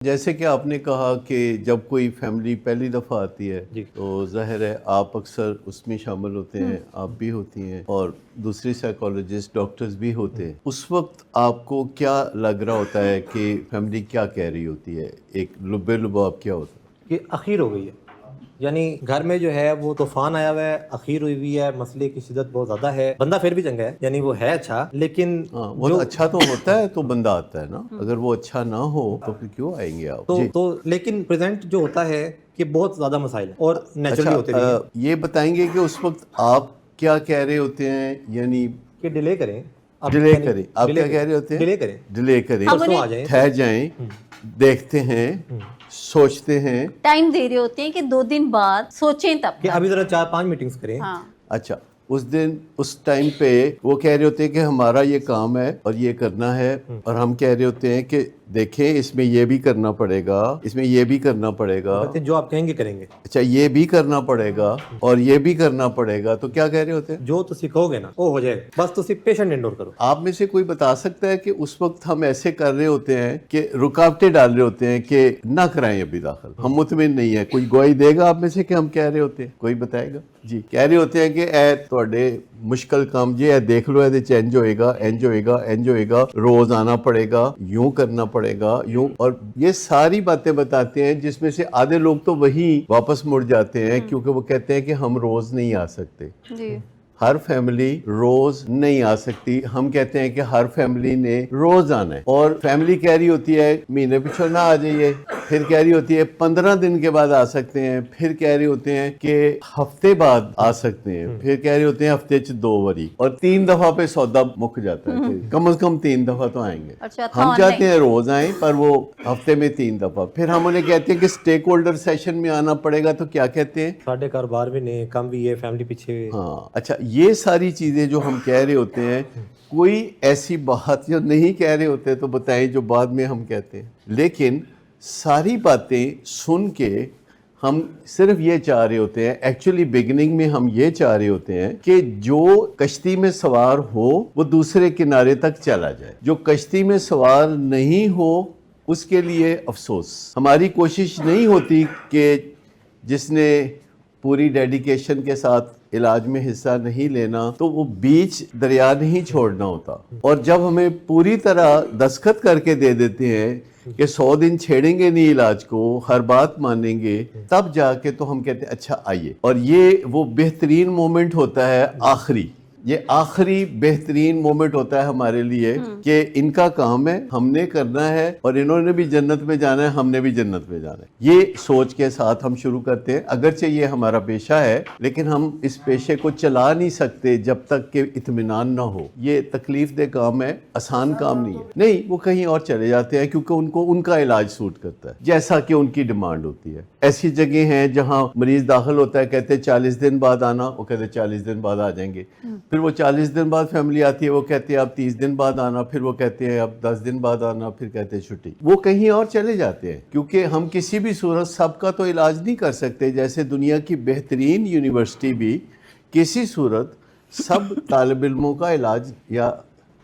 جیسے کہ آپ نے کہا کہ جب کوئی فیملی پہلی دفعہ آتی ہے جی تو ظاہر ہے آپ اکثر اس میں شامل ہوتے ہیں، آپ بھی ہوتی ہیں اور دوسری سائیکالوجسٹ ڈاکٹرز بھی ہوتے ہیں. اس وقت آپ کو کیا لگ رہا ہوتا ہے کہ فیملی کیا کہہ رہی ہوتی ہے، ایک لبے لباب کیا ہوتا ہے؟ کہ اخیر ہو گئی ہے، یعنی گھر میں جو ہے وہ طوفان آیا ہوا ہے، اخیر ہوئی ہوئی ہے، مسئلے کی شدت بہت زیادہ ہے. بندہ پھر بھی چنگا ہے، یعنی وہ ہے اچھا، لیکن ہاں، وہ اچھا تو ہوتا ہے تو بندہ آتا ہے نا. اگر وہ اچھا نہ ہو تو پھر کیوں آئیں گے آپ؟ جی تو لیکن پریزنٹ جو ہوتا ہے کہ بہت زیادہ مسائل ہیں اور نیچرلی ہوتے بھی ہیں. یہ بتائیں گے کہ اس وقت آپ کیا کہہ رہے ہوتے ہیں، یعنی کہ ڈیلے کریں، اب ڈیلے یعنی کریں. آپ ڈیلے کیا کہہ رہے ہوتے ہیں؟ ڈیلے کریں، ڈیلے کریں، پرسوں آ جائیں، ٹھہر جائیں، دیکھتے ہیں، سوچتے ہیں. ٹائم دے رہے ہوتے ہیں کہ 2 دن بعد سوچیں تب کہ ابھی ذرا 4-5 میٹنگز کریں. ہاں اچھا، اس دن اس ٹائم پہ وہ کہہ رہے ہوتے ہیں کہ ہمارا یہ کام ہے اور یہ کرنا ہے، اور ہم کہہ رہے ہوتے ہیں کہ دیکھیں اس میں یہ بھی کرنا پڑے گا، اس میں یہ بھی کرنا پڑے گا. کہتے ہیں جو آپ کہیں گے کریں گے، اچھا، یہ بھی کرنا پڑے گا اور یہ بھی کرنا پڑے گا. تو کیا کہہ رہے ہوتے ہیں؟ جو تسی کہو گے نا وہ ہو جائے گا، بس تسی پیشنٹ انڈور کرو. آپ میں سے کوئی بتا سکتا ہے کہ اس وقت ہم ایسے کر رہے ہوتے ہیں کہ رکاوٹیں ڈال رہے ہوتے ہیں کہ نہ کرائیں ابھی داخل، ہم مطمئن نہیں ہیں؟ کوئی گواہی دے گا آپ میں سے کہ ہم کہہ رہے ہوتے ہیں؟ کوئی بتائے گا؟ جی، کہہ رہے ہوتے ہیں کہ اے تواڈے مشکل کام جی ہے، دیکھ لو یہ انج ہوئے گا، انج ہوئے گا، انج ہوئے گا، روز آنا پڑے گا، یوں کرنا پڑے گا، یوں. اور یہ ساری باتیں بتاتے ہیں جس میں سے آدھے لوگ تو وہیں واپس مڑ جاتے ہیں کیونکہ وہ کہتے ہیں کہ ہم روز نہیں آ سکتے. جی ہر فیملی روز نہیں آ سکتی. ہم کہتے ہیں کہ ہر فیملی نے روز آنا ہے، اور فیملی کہہ رہی ہوتی ہے مہینے پچھو نہ آ جائیے، پھر کہہ رہی ہوتی ہے 15 دن کے بعد آ سکتے ہیں، پھر کہہ رہے ہوتے ہیں کہ ہفتے بعد آ سکتے ہیں، پھر کہہ رہے ہوتے ہیں ہفتے 2 وری، اور 3 دفعہ پہ سودا مک جاتا ہے کہ کم از کم 3 دفعہ تو آئیں گے. اچھا، ہم چاہتے ہیں روز آئیں پر وہ ہفتے میں 3 دفعہ. پھر ہم انہیں کہتے ہیں کہ سٹیک ہولڈر سیشن میں آنا پڑے گا، تو کیا کہتے ہیں؟ ساڈے کاروبار بھی نے کم بھی ہے، فیملی پیچھے. ہاں اچھا، یہ ساری چیزیں جو ہم کہہ رہے ہوتے ہیں، کوئی ایسی بات جو نہیں کہہ رہے ہوتے تو بتائیں جو بعد میں ہم کہتے ہیں. لیکن ساری باتیں سن کے ہم صرف یہ چاہ رہے ہوتے ہیں، ایکچولی بگننگ میں ہم یہ چاہ رہے ہوتے ہیں کہ جو کشتی میں سوار ہو وہ دوسرے کنارے تک چلا جائے، جو کشتی میں سوار نہیں ہو اس کے لیے افسوس. ہماری کوشش نہیں ہوتی کہ جس نے پوری ڈیڈیکیشن کے ساتھ علاج میں حصہ نہیں لینا تو وہ بیچ دریا نہیں چھوڑنا ہوتا. اور جب ہمیں پوری طرح دستخط کر کے دے دیتے ہیں کہ 100 دن چھیڑیں گے نہیں علاج کو، ہر بات مانیں گے، تب جا کے تو ہم کہتے ہیں اچھا آئیے. اور یہ وہ بہترین مومنٹ ہوتا ہے آخری، یہ آخری بہترین مومنٹ ہوتا ہے ہمارے لیے کہ ان کا کام ہے، ہم نے کرنا ہے، اور انہوں نے بھی جنت میں جانا ہے، ہم نے بھی جنت میں جانا ہے. یہ سوچ کے ساتھ ہم شروع کرتے ہیں. اگرچہ یہ ہمارا پیشہ ہے لیکن ہم اس پیشے کو چلا نہیں سکتے جب تک کہ اطمینان نہ ہو. یہ تکلیف دہ کام ہے، آسان کام نہیں ہے. نہیں، وہ کہیں اور چلے جاتے ہیں کیونکہ ان کا علاج سوٹ کرتا ہے جیسا کہ ان کی ڈیمانڈ ہوتی ہے. ایسی جگہ ہیں جہاں مریض داخل ہوتا ہے، کہتے ہیں 40 دن بعد آنا، وہ کہتے ہیں 40 دن بعد آ جائیں گے. پھر وہ 40 دن بعد فیملی آتی ہے، وہ کہتے ہیں اب 30 دن بعد آنا، پھر وہ کہتے ہیں اب 10 دن بعد آنا، پھر کہتے ہیں چھٹی. وہ کہیں اور چلے جاتے ہیں کیونکہ ہم کسی بھی صورت سب کا تو علاج نہیں کر سکتے. جیسے دنیا کی بہترین یونیورسٹی بھی کسی صورت سب طالب علموں کا علاج یا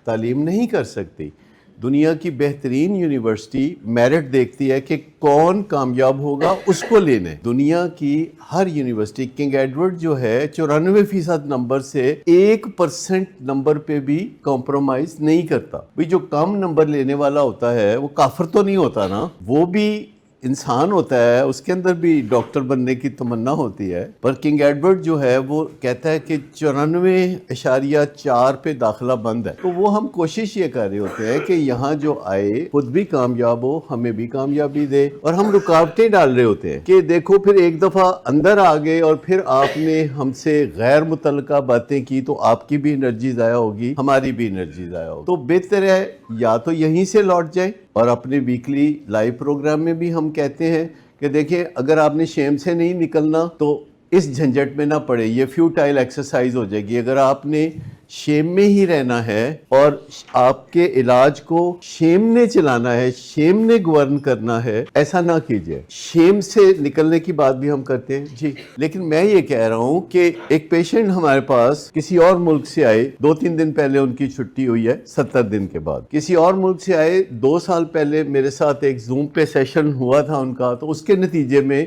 تعلیم نہیں کر سکتی. دنیا کی بہترین یونیورسٹی میرٹ دیکھتی ہے کہ کون کامیاب ہوگا اس کو لینے. دنیا کی ہر یونیورسٹی، کنگ ایڈورڈ جو ہے 94% نمبر سے 1% نمبر پہ بھی کمپرومائز نہیں کرتا. بھی جو کم نمبر لینے والا ہوتا ہے وہ کافر تو نہیں ہوتا نا، وہ بھی انسان ہوتا ہے، اس کے اندر بھی ڈاکٹر بننے کی تمنا ہوتی ہے. پر کنگ ایڈورڈ جو ہے وہ کہتا ہے کہ 94.4 پہ داخلہ بند ہے. تو وہ ہم کوشش یہ کر رہے ہوتے ہیں کہ یہاں جو آئے خود بھی کامیاب ہو، ہمیں بھی کامیابی دے. اور ہم رکاوٹیں ڈال رہے ہوتے ہیں کہ دیکھو پھر ایک دفعہ اندر آ گئے اور پھر آپ نے ہم سے غیر متعلقہ باتیں کی تو آپ کی بھی انرجی ضائع ہوگی، ہماری بھی انرجی ضائع ہوگی. تو بہتر ہے یا تو یہیں سے لوٹ جائیں. اور اپنے ویکلی لائیو پروگرام میں بھی ہم کہتے ہیں کہ دیکھیں اگر آپ نے شیم سے نہیں نکلنا تو اس جھنجٹ میں نہ پڑے، یہ فیوٹائل ایکسرسائز ہو جائے گی. اگر آپ نے شیم میں ہی رہنا ہے اور آپ کے علاج کو شیم نے چلانا ہے, شیم نے گورن کرنا ہے, ایسا نہ کیجئے. شیم سے نکلنے کی بات بھی ہم کرتے ہیں جی, لیکن میں یہ کہہ رہا ہوں کہ ایک پیشنٹ ہمارے پاس کسی اور ملک سے آئے, 2-3 دن پہلے ان کی چھٹی ہوئی ہے 70 دن کے بعد. کسی اور ملک سے آئے, 2 سال پہلے میرے ساتھ ایک زوم پہ سیشن ہوا تھا ان کا, تو اس کے نتیجے میں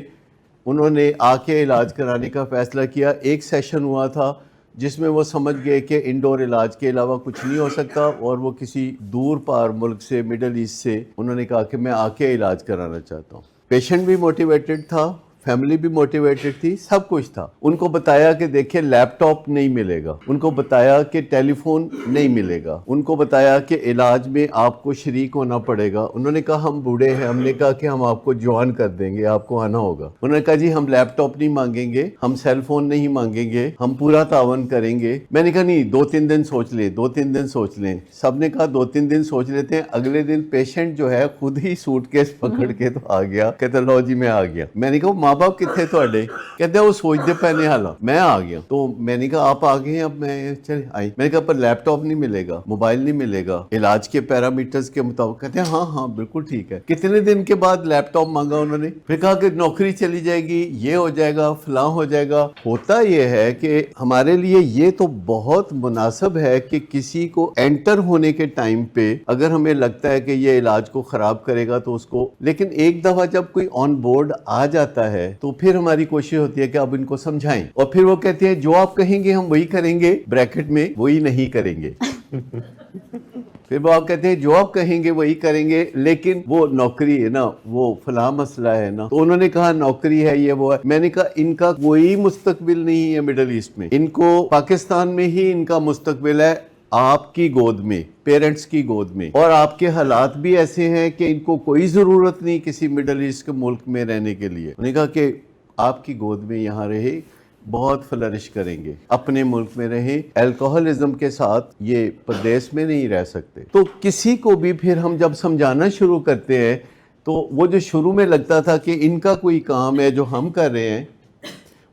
انہوں نے آ کے علاج کرانے کا فیصلہ کیا. ایک سیشن ہوا تھا جس میں وہ سمجھ گئے کہ انڈور علاج کے علاوہ کچھ نہیں ہو سکتا, اور وہ کسی دور پار ملک سے, مڈل ایسٹ سے, انہوں نے کہا کہ میں آ کے علاج کرانا چاہتا ہوں. پیشنٹ بھی موٹیویٹڈ تھا, فیملی بھی موٹیویٹڈ تھی, سب کچھ تھا. ان کو بتایا کہ دیکھیں لیپ ٹاپ نہیں ملے گا, ان کو بتایا کہ ٹیلی فون نہیں ملے گا, ان کو بتایا کہ علاج میں آپ کو شریک ہونا پڑے گا. انہوں نے کہا ہم بوڑھے ہیں, ہم نے کہا کہ ہم آپ کو جوان کر دیں گے, آپ کو آنا ہوگا. انہوں نے کہا جی ہم لیپ ٹاپ نہیں مانگیں گے, ہم سیل فون نہیں مانگیں گے, ہم پورا تعاون کریں گے. میں نے کہا نہیں 2-3 دن سوچ لیں, 2-3 دن سوچ لیں. سب نے کہا 2-3 دن سوچ لیتے ہیں. اگلے دن پیشنٹ جو ہے خود ہی سوٹ کیس پکڑ کے تو آ گیا, کہتا لو جی میں آ گیا. میں نے کہا ماں باپ کتنے تھوڑے؟ کہتے ہیں وہ سوچتے پہنے حالا, میں آ گیا. تو میں نے کہا آپ آ گئے ہیں, اب میں چلے آئی. میں نے کہا پر لیپ ٹاپ نہیں ملے گا, موبائل نہیں ملے گا, علاج کے پیرامیٹرز کے مطابق. کہتے ہیں ہاں ہاں بالکل ٹھیک ہے. کتنے دن کے بعد لیپ ٹاپ مانگا انہوں نے, پھر کہا کہ نوکری چلی جائے گی, یہ ہو جائے گا, فلاں ہو جائے گا. ہوتا یہ ہے کہ ہمارے لیے یہ تو بہت مناسب ہے کہ کسی کو انٹر ہونے کے ٹائم پہ اگر ہمیں لگتا ہے کہ یہ علاج کو خراب کرے گا تو اس کو, لیکن ایک دفعہ جب کوئی آن بورڈ آ جاتا ہے تو پھر ہماری کوشش ہوتی ہے کہ اب ان کو سمجھائیں, اور پھر وہ کہتے ہیں جو آپ کہیں گے ہم وہی کریں گے, بریکٹ میں وہی نہیں کریں گے. پھر وہ آپ کہتے ہیں جو آپ کہیں گے وہی کریں گے, لیکن وہ نوکری ہے نا, وہ فلاں مسئلہ ہے نا. تو انہوں نے کہا نوکری ہے, یہ وہ ہے. میں نے کہا ان کا کوئی مستقبل نہیں ہے مڈل ایسٹ میں, ان کو پاکستان میں ہی ان کا مستقبل ہے, آپ کی گود میں, پیرنٹس کی گود میں. اور آپ کے حالات بھی ایسے ہیں کہ ان کو کوئی ضرورت نہیں کسی مڈل ایسٹ کے ملک میں رہنے کے لیے. انہوں نے کہا کہ آپ کی گود میں یہاں رہے, بہت فلرش کریں گے, اپنے ملک میں رہیں. الکوہلزم کے ساتھ یہ پردیس میں نہیں رہ سکتے. تو کسی کو بھی پھر ہم جب سمجھانا شروع کرتے ہیں تو وہ جو شروع میں لگتا تھا کہ ان کا کوئی کام ہے جو ہم کر رہے ہیں,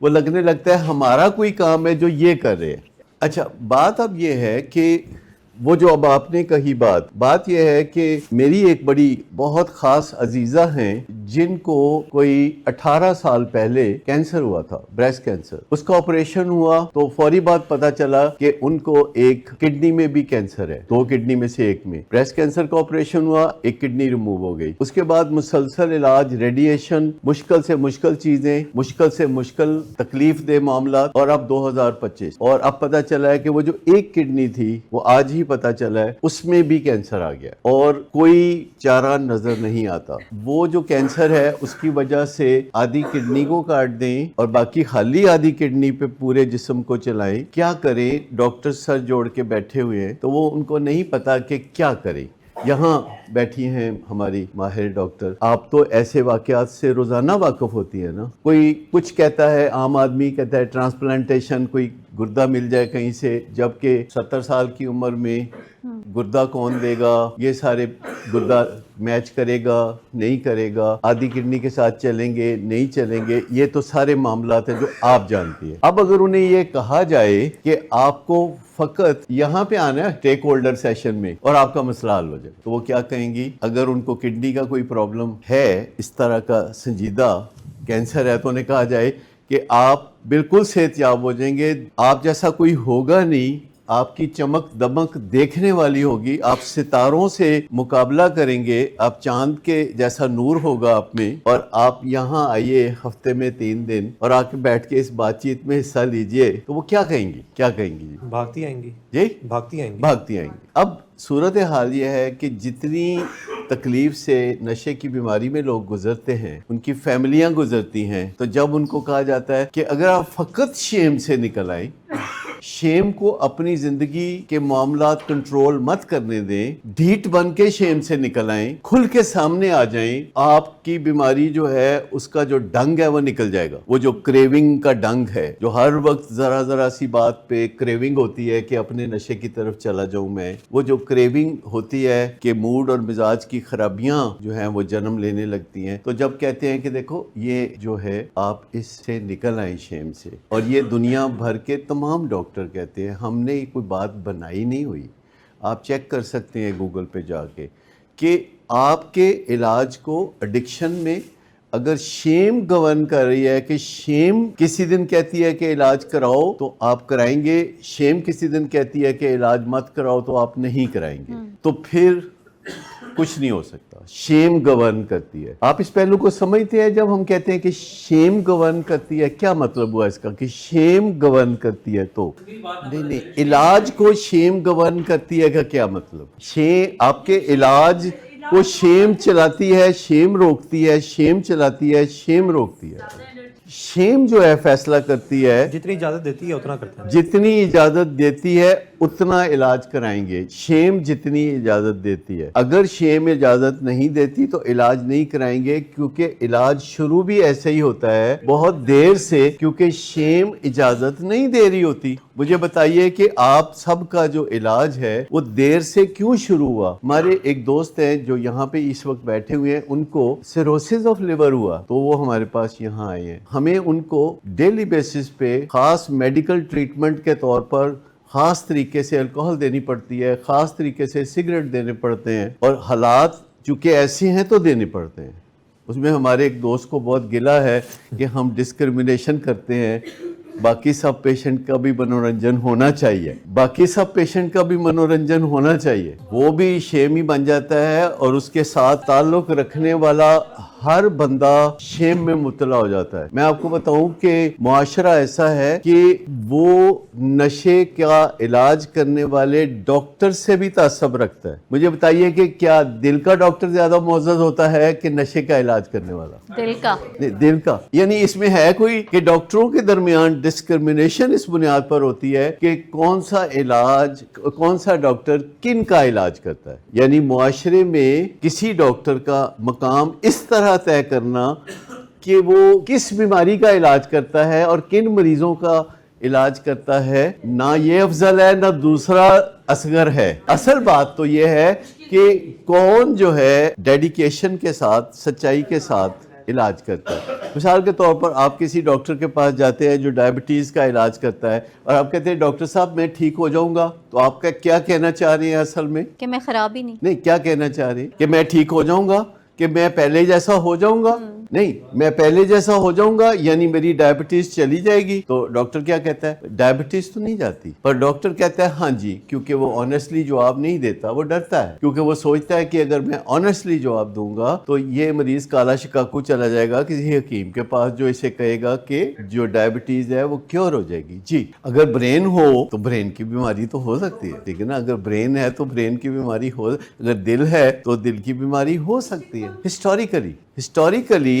وہ لگنے لگتا ہے ہمارا کوئی کام ہے جو یہ کر رہے ہیں. اچھا بات اب یہ ہے کہ وہ جو اب آپ نے کہی بات یہ ہے کہ میری ایک بڑی بہت خاص عزیزہ ہیں جن کو کوئی 18 سال پہلے کینسر ہوا تھا, بریسٹ کینسر. اس کا آپریشن ہوا تو فوری بات پتا چلا کہ ان کو ایک کڈنی میں بھی کینسر ہے, 2 کڈنی میں سے ایک میں. بریسٹ کینسر کا آپریشن ہوا, ایک کڈنی ریموو ہو گئی. اس کے بعد مسلسل علاج, ریڈیشن, مشکل سے مشکل چیزیں, مشکل سے مشکل تکلیف دہ معاملات, اور اب 2025 اور اب پتا چلا ہے کہ وہ جو ایک کڈنی تھی وہ آج ہی پتا چلا ہے اس میں بھی کینسر آ گیا, اور کوئی چارہ نظر نہیں آتا. وہ جو کینسر ہے اس کی وجہ سے آدھی کڈنی کو کاٹ دیں اور باقی خالی آدھی کڈنی پہ پورے جسم کو چلائیں. کیا کریں؟ ڈاکٹر سر جوڑ کے بیٹھے ہوئے ہیں, تو وہ ان کو نہیں پتا کہ کیا کریں. یہاں بیٹھی ہیں ہماری ماہر ڈاکٹر, آپ تو ایسے واقعات سے روزانہ واقف ہوتی ہیں نا. کوئی کچھ کہتا ہے, عام آدمی کہتا ہے ٹرانسپلانٹیشن, کوئی گردہ مل جائے کہیں سے, جبکہ 70 سال کی عمر میں گردہ کون دے گا, یہ سارے گردہ میچ کرے گا نہیں کرے گا, آدھی کڈنی کے ساتھ چلیں گے نہیں چلیں گے, یہ تو سارے معاملات ہیں جو آپ جانتی ہیں. اب اگر انہیں یہ کہا جائے کہ آپ کو فقط یہاں پہ آنا ہے اسٹیک ہولڈر سیشن میں اور آپ کا مسئلہ حل ہو جائے, تو وہ کیا کہیں گی؟ اگر ان کو کڈنی کا کوئی پرابلم ہے, اس طرح کا سنجیدہ کینسر ہے, تو انہیں کہا جائے کہ آپ بالکل صحت یاب ہو جائیں گے, آپ جیسا کوئی ہوگا نہیں, آپ کی چمک دمک دیکھنے والی ہوگی, آپ ستاروں سے مقابلہ کریں گے, آپ چاند کے جیسا نور ہوگا آپ میں, اور آپ یہاں آئیے ہفتے میں 3 دن اور آ کے بیٹھ کے اس بات چیت میں حصہ لیجئے. تو وہ کیا کہیں گی؟ کیا کہیں گی؟ بھاگتی آئیں گی جی بھاگتی آئیں گی. بھاگتی آئیں گی. اب صورتحال یہ ہے کہ جتنی تکلیف سے نشے کی بیماری میں لوگ گزرتے ہیں, ان کی فیملیاں گزرتی ہیں, تو جب ان کو کہا جاتا ہے کہ اگر آپ فقط شیم سے نکل آئیں, شیم کو اپنی زندگی کے معاملات کنٹرول مت کرنے دیں, ڈھیٹ بن کے شیم سے نکل آئیں, کھل کے سامنے آ جائیں, آپ کی بیماری جو ہے اس کا جو ڈنگ ہے وہ نکل جائے گا. وہ جو کریونگ کا ڈنگ ہے, جو ہر وقت ذرا ذرا سی بات پہ کریونگ ہوتی ہے کہ اپنے نشے کی طرف چلا جاؤں میں, وہ جو کریونگ ہوتی ہے کہ موڈ اور مزاج کی خرابیاں جو ہیں وہ جنم لینے لگتی ہیں, تو جب کہتے ہیں کہ دیکھو یہ جو ہے آپ اس سے نکل آئیں شیم سے, اور یہ دنیا بھر کے تمام ڈاکٹر ڈاکٹر کہتے ہیں. ہم نے کوئی بات بنائی نہیں ہوئی. آپ چیک کر سکتے ہیں گوگل پہ جا کے کہ آپ کے علاج کو ایڈکشن میں اگر شیم گورن کر رہی ہے کہ شیم کسی دن کہتی ہے کہ علاج کراؤ تو آپ کرائیں گے, شیم کسی دن کہتی ہے کہ علاج مت کراؤ تو آپ نہیں کرائیں گے, تو پھر کچھ نہیں ہو سکتا. شیم گورن کرتی ہے. آپ اس پہلو کو سمجھتے ہیں جب ہم کہتے ہیں کہ شیم گورن کرتی ہے, کیا مطلب ہوا اس کا کہ شیم گورن کرتی ہے؟ تو نہیں, علاج کو شیم گورن کرتی ہے کا کیا مطلب؟ شیم آپ کے علاج کو شیم چلاتی ہے, شیم روکتی ہے, شیم چلاتی ہے, شیم روکتی ہے. شیم جو ہے فیصلہ کرتی ہے, جتنی اجازت دیتی ہے اتنا کرتے ہیں. جتنی اجازت دیتی ہے اتنا علاج کرائیں گے. شیم جتنی اجازت دیتی ہے. اگر شیم اجازت نہیں دیتی تو علاج نہیں کرائیں گے, کیونکہ علاج شروع بھی ایسے ہی ہوتا ہے بہت دیر سے, کیونکہ شیم اجازت نہیں دے رہی ہوتی. مجھے بتائیے کہ آپ سب کا جو علاج ہے وہ دیر سے کیوں شروع ہوا؟ ہمارے ایک دوست ہیں جو یہاں پہ اس وقت بیٹھے ہوئے ہیں, ان کو سیروسس آف لیور ہوا تو وہ ہمارے پاس یہاں آئے ہیں. ہمیں ان کو ڈیلی بیسس پہ خاص میڈیکل ٹریٹمنٹ کے طور پر خاص طریقے سے الکوہل دینی پڑتی ہے, خاص طریقے سے سگریٹ دینے پڑتے ہیں, اور حالات چونکہ ایسے ہیں تو دینے پڑتے ہیں. اس میں ہمارے ایک دوست کو بہت گلہ ہے کہ ہم ڈسکرمنیشن کرتے ہیں. باقی سب پیشنٹ کا بھی منورنجن ہونا چاہیے, باقی سب پیشنٹ کا بھی منورنجن ہونا چاہیے. وہ بھی شیم ہی بن جاتا ہے, اور اس کے ساتھ تعلق رکھنے والا ہر بندہ شیم میں مبتلا ہو جاتا ہے. میں آپ کو بتاؤں کہ معاشرہ ایسا ہے کہ وہ نشے کا علاج کرنے والے ڈاکٹر سے بھی تعصب رکھتا ہے. مجھے بتائیے کہ کیا دل کا ڈاکٹر زیادہ معزز ہوتا ہے کہ نشے کا علاج کرنے والا؟ دل کا. دل کا. یعنی اس میں ہے کوئی کہ ڈاکٹروں کے درمیان ڈسکرمنیشن اس بنیاد پر ہوتی ہے کہ کون سا علاج, کون سا ڈاکٹر کن کا علاج کرتا ہے. یعنی معاشرے میں کسی ڈاکٹر کا مقام اس طرح طے کرنا کہ وہ کس بیماری کا علاج کرتا ہے اور کن مریضوں کا علاج کرتا ہے, نہ یہ افضل ہے نہ دوسرا اصغر ہے. اصل بات تو یہ ہے کہ کون جو ہے ڈیڈیکیشن کے ساتھ, سچائی کے ساتھ علاج کرتا ہے. مثال کے طور پر آپ کسی ڈاکٹر کے پاس جاتے ہیں جو ڈائبٹیز کا علاج کرتا ہے, اور آپ کہتے ہیں ڈاکٹر صاحب میں ٹھیک ہو جاؤں گا, تو آپ کا کیا کہنا چاہ رہے ہیں اصل میں؟ کہ میں خراب ہی نہیں. کیا کہنا چاہ رہے ہیں کہ میں ٹھیک ہو جاؤں گا, کہ میں پہلے جیسا ہو جاؤں گا. نہیں, میں پہلے جیسا ہو جاؤں گا یعنی میری ڈائبٹیز چلی جائے گی. تو ڈاکٹر کیا کہتا ہے؟ ڈائبٹیز تو نہیں جاتی, پر ڈاکٹر کہتا ہے ہاں جی, کیونکہ وہ آنیسٹلی جواب نہیں دیتا, وہ ڈرتا ہے, کیونکہ وہ سوچتا ہے کہ اگر میں آنیسٹلی جواب دوں گا تو یہ مریض کالا شکاکو چلا جائے گا کسی حکیم کے پاس جو اسے کہے گا کہ جو ڈائبٹیز ہے وہ کیور ہو جائے گی. جی, اگر برین ہو تو برین کی بیماری تو ہو سکتی ہے, ٹھیک ہے نا. اگر برین ہے تو برین کی بیماری ہو, اگر دل ہے تو دل کی بیماری ہو سکتی ہے. ہسٹوریکلی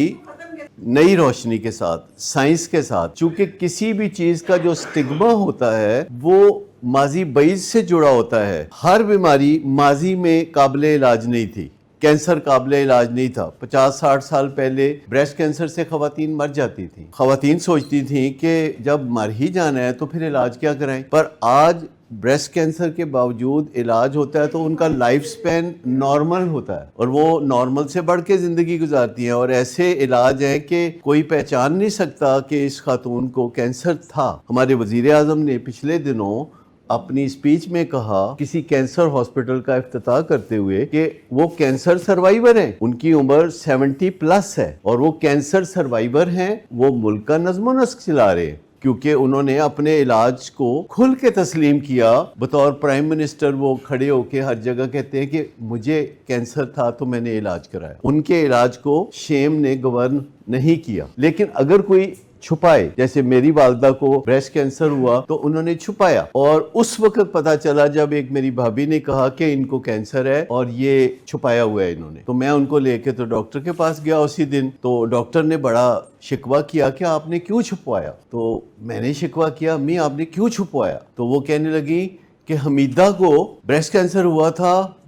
نئی روشنی کے ساتھ, سائنس کے ساتھ, چونکہ کسی بھی چیز کا جو سٹگما ہوتا ہے وہ ماضی بعید سے جڑا ہوتا ہے. ہر بیماری ماضی میں قابل علاج نہیں تھی. کینسر قابل علاج نہیں تھا. 50-60 سال پہلے بریسٹ کینسر سے خواتین مر جاتی تھیں. خواتین سوچتی تھیں کہ جب مر ہی جانا ہے تو پھر علاج کیا کرائیں. پر آج بریسٹ کینسر کے باوجود علاج ہوتا ہے تو ان کا لائف سپین نارمل ہوتا ہے, اور وہ نارمل سے بڑھ کے زندگی گزارتی ہیں. اور ایسے علاج ہیں کہ کوئی پہچان نہیں سکتا کہ اس خاتون کو کینسر تھا. ہمارے وزیر اعظم نے پچھلے دنوں اپنی اسپیچ میں کہا کسی کینسر ہاسپٹل کا افتتاح کرتے ہوئے کہ وہ کینسر سروائیور ہیں, ان کی عمر 70+ ہے, اور وہ کینسر سروائیور ہیں, وہ ملک کا نظم و نسق چلا رہے ہیں کیونکہ انہوں نے اپنے علاج کو کھل کے تسلیم کیا. بطور پرائم منسٹر وہ کھڑے ہو کے ہر جگہ کہتے ہیں کہ مجھے کینسر تھا تو میں نے علاج کرایا. ان کے علاج کو شیم نے گورن نہیں کیا. لیکن اگر کوئی چھپائے, جیسے میری والدہ کو بریسٹ کینسر ہوا تو انہوں نے چھپایا, اور اس وقت پتا چلا جب ایک میری بھابھی نے کہا کہ ان کو کینسر ہے اور یہ چھپایا ہوا ہے انہوں نے, تو میں ان کو لے کے تو ڈاکٹر کے پاس گیا اسی دن. تو ڈاکٹر نے بڑا شکوہ کیا کہ آپ نے کیوں چھپوایا. تو میں نے شکوہ کیا, امی آپ نے کیوں چھپوایا؟ تو وہ کہنے لگی کہ حمیدہ کو بریسٹ کینسر ہوا تھا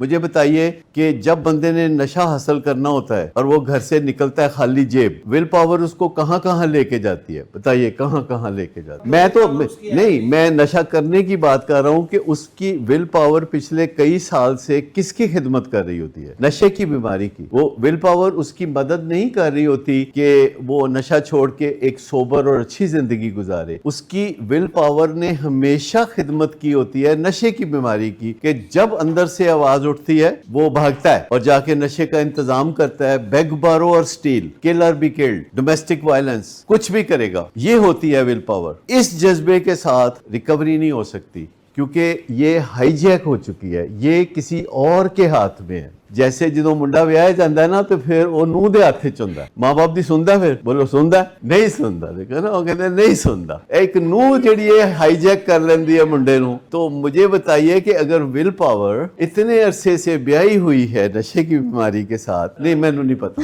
مجھے بتائیے کہ جب بندے نے نشہ حاصل کرنا ہوتا ہے اور وہ گھر سے نکلتا ہے خالی جیب, ول پاور اس کو کہاں کہاں لے کے جاتی ہے, بتائیے کہاں کہاں لے کے جاتی ہے. میں تو نہیں, میں نشہ کرنے کی بات کر رہا ہوں کہ اس کی ول پاور پچھلے کئی سال سے کس کی خدمت کر رہی ہوتی ہے, نشے کی بیماری کی. وہ ول پاور اس کی مدد نہیں کر رہی ہوتی کہ وہ نشہ چھوڑ کے ایک سوبر اور اچھی زندگی گزارے. اس کی ول پاور نے ہمیشہ خدمت کی ہوتی ہے نشے کی بیماری کی, کہ جب اندر سے آواز اٹھتی ہے وہ بھاگتا ہے اور جا کے نشے کا انتظام کرتا ہے, بیگ بارو اور سٹیل, کل اور بی کلڈ, ڈومیسٹک وائلنس, کچھ بھی کرے گا. یہ ہوتی ہے ول پاور. اس جذبے کے ساتھ ریکوری نہیں ہو سکتی کیونکہ یہ ہائی جیک ہو چکی ہے, یہ کسی اور کے ہاتھ میں ہے. جیسے جدوں منڈا ویایا جاندہ ہے نا تو پھر وہ نوح دے ہاتھے چوندا ہے, ماں باپ دی سندا, پھر بولو سندا نہیں سندا, دیکھو نا وہ کہتے ہیں نہیں سندا. ایک نوح جڑی ہے ہائی جیک کر لیندی ہے منڈے نو. تو مجھے بتائیے کہ اگر ول پاور اتنے عرصے سے بیائی ہوئی ہے نشے کی بیماری کے ساتھ, نہیں میں نے نہیں پتا.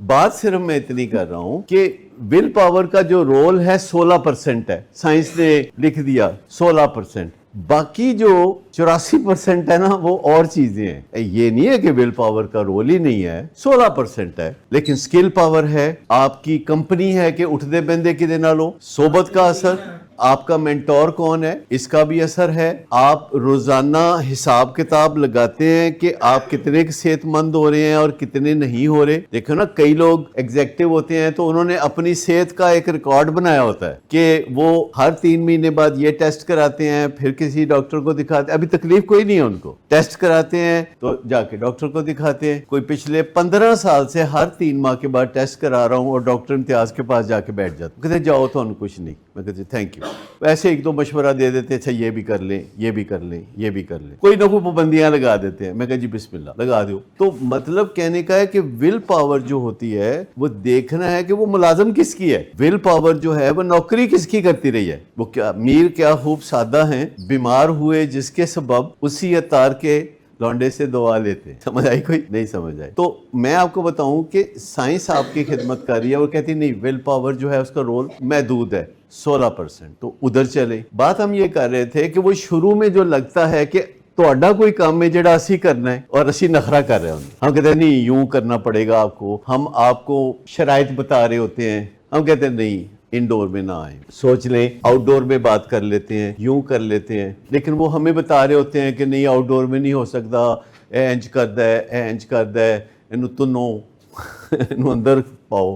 بات صرف میں اتنی کر رہا ہوں کہ ول پاور کا جو رول ہے 16% ہے, سائنس نے لکھ دیا 16%. باقی جو 84% ہے نا وہ اور چیزیں ہیں. یہ نہیں ہے کہ ول پاور کا رول ہی نہیں ہے, 16% ہے. لیکن سکل پاور ہے, آپ کی کمپنی ہے کہ اٹھتے بندے کدے نالو, صحبت کا اثر, آپ کا مینٹور کون ہے اس کا بھی اثر ہے. آپ روزانہ حساب کتاب لگاتے ہیں کہ آپ کتنے صحت مند ہو رہے ہیں اور کتنے نہیں ہو رہے. دیکھو نا کئی لوگ ایگزیکٹو ہوتے ہیں تو انہوں نے اپنی صحت کا ایک ریکارڈ بنایا ہوتا ہے کہ وہ ہر 3 مہینے بعد یہ ٹیسٹ کراتے ہیں, پھر کسی ڈاکٹر کو دکھاتے ہیں. ابھی تکلیف کوئی نہیں ہے ان کو, ٹیسٹ کراتے ہیں تو جا کے ڈاکٹر کو دکھاتے ہیں. کوئی پچھلے 15 سال سے ہر 3 ماہ کے بعد ٹیسٹ کرا رہا ہوں اور ڈاکٹر امتیاز کے پاس جا کے بیٹھ جاتا ہوں, کہتے جاؤ تو کچھ نہیں. میں کہتے تھینک یو. ویسے ایک دو مشورہ دے دیتے, اچھا یہ بھی کر لیں, یہ بھی کر لیں, یہ بھی کر لیں, کوئی نہ کوئی پابندیاں لگا دیتے ہیں. میں کہا جی بسم اللہ لگا دو. تو مطلب کہنے کا ہے کہ ول پاور جو ہوتی ہے وہ دیکھنا ہے کہ وہ ملازم کس کی ہے. ول پاور جو ہے وہ نوکری کس کی کرتی رہی ہے. وہ کیا میر کیا خوب سادہ ہیں, بیمار ہوئے جس کے سبب اسی عطار کے لونڈے سے دعا لیتے. سمجھ آئی کوئی نہیں سمجھ آئی؟ تو میں آپ کو بتاؤں کہ سائنس آپ کی خدمت کر رہی ہے, وہ کہتی نہیں ول پاور جو ہے اس کا رول محدود ہے 16%. تو ادھر چلے. بات ہم یہ کر رہے تھے کہ وہ شروع میں جو لگتا ہے کہ تہاڈا کوئی کام ہے جڑا اسی کرنا ہے اور اسی نخرہ کر رہے ہیں, ہم کہتے ہیں نہیں یوں کرنا پڑے گا آپ کو, ہم آپ کو شرائط بتا رہے ہوتے ہیں, ہم کہتے ہیں نہیں انڈور میں نہ آئیں, سوچ لیں آؤٹ ڈور میں بات کر لیتے ہیں, یوں کر لیتے ہیں. لیکن وہ ہمیں بتا رہے ہوتے ہیں کہ نہیں آؤٹ ڈور میں نہیں ہو سکتا, اے انج کردا ہے, اے انج کردا ہے, اینو تنو اینو اندر پاؤ.